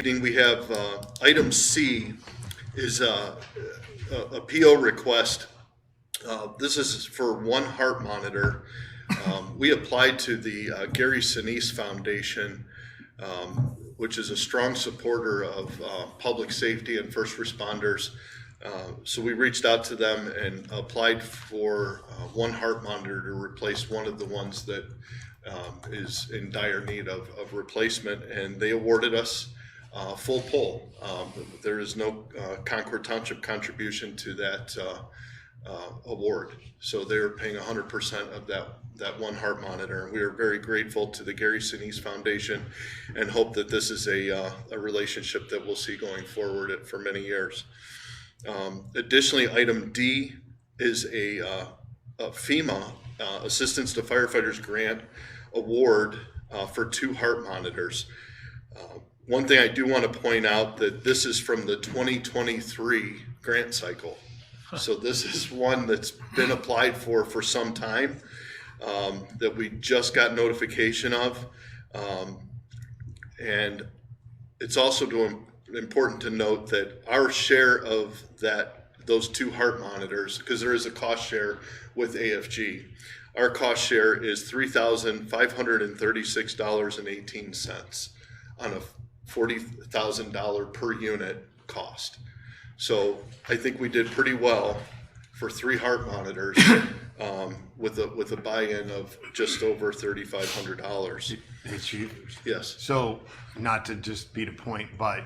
We have item C is a PO request. This is for one heart monitor. We applied to the Gary Sinise Foundation, which is a strong supporter of public safety and first responders. So we reached out to them and applied for one heart monitor to replace one of the ones that is in dire need of replacement, and they awarded us full pull. There is no Concord Township contribution to that award, so they're paying 100% of that one heart monitor, and we are very grateful to the Gary Sinise Foundation and hope that this is a relationship that we'll see going forward for many years. Additionally, item D is a FEMA Assistance to Firefighters Grant Award for 2 heart monitors. One thing I do want to point out that this is from the 2023 grant cycle. So this is one that's been applied for some time, that we just got notification of. And it's also important to note that our share of those 2 heart monitors, because there is a cost share with AFG, our cost share is $3,536.18 on a $40,000 per unit cost. So I think we did pretty well for 3 heart monitors with a buy-in of just over $3,500. Hey, Chief. Yes. So, not to just beat a point, but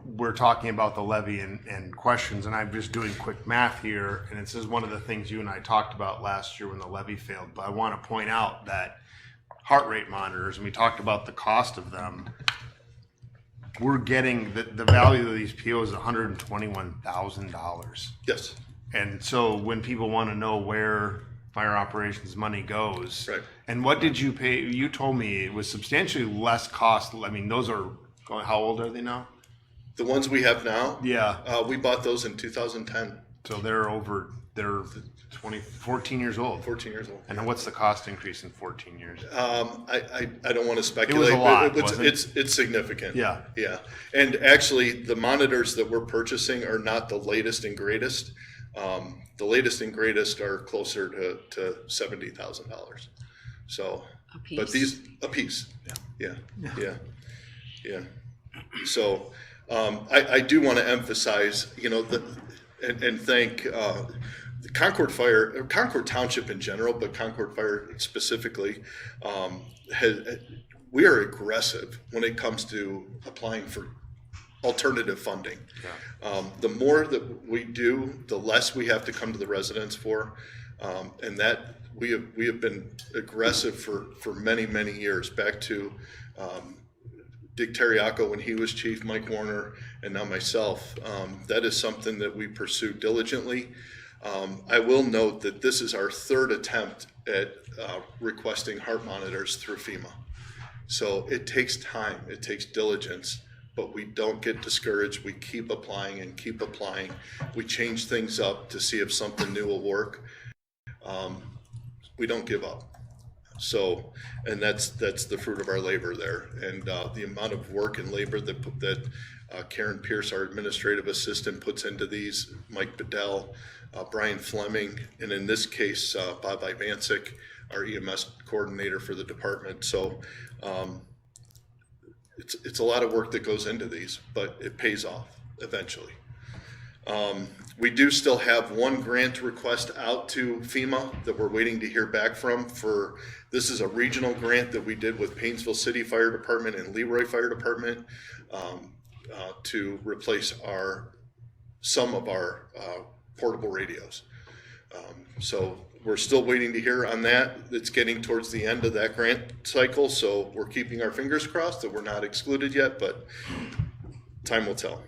we're talking about the levy and questions, and I'm just doing quick math here, and this is one of the things you and I talked about last year when the levy failed. But I want to point out that heart rate monitors, and we talked about the cost of them, we're getting the value of these POs is $121,000. Yes. And so when people want to know where fire operations money goes, right. And what did you pay? You told me it was substantially less cost. I mean, those are, how old are they now? The ones we have now? Yeah. We bought those in 2010. So they're 14 years old. 14 years old. And what's the cost increase in 14 years? I don't want to speculate. It was a lot, but wasn't it? It's significant. Yeah. Yeah. And actually, the monitors that we're purchasing are not the latest and greatest. The latest and greatest are closer to $70,000. So, A piece. but these a piece. Yeah. So, I do want to emphasize, and thank the Concord Township in general, but Concord Fire specifically. We are aggressive when it comes to applying for alternative funding. Yeah. The more that we do, the less we have to come to the residents for, and that we have been aggressive for many years, back to Dick Terriaco when he was chief, Mike Warner, and now myself. That is something that we pursue diligently. I will note that this is our 3rd attempt at requesting heart monitors through FEMA. So it takes time, it takes diligence, but we don't get discouraged. We keep applying and keep applying. We change things up to see if something new will work. We don't give up. So, and that's the fruit of our labor there. And the amount of work and labor that Karen Pierce, our administrative assistant, puts into these, Mike Bedell, Brian Fleming, and in this case, Bob Ivancic, our EMS coordinator for the department. So it's a lot of work that goes into these, but it pays off eventually. We do still have one grant request out to FEMA that we're waiting to hear back from. This is a regional grant that we did with Painesville City Fire Department and Leroy Fire Department to replace some of our portable radios. So we're still waiting to hear on that. It's getting towards the end of that grant cycle, so we're keeping our fingers crossed that we're not excluded yet, but time will tell.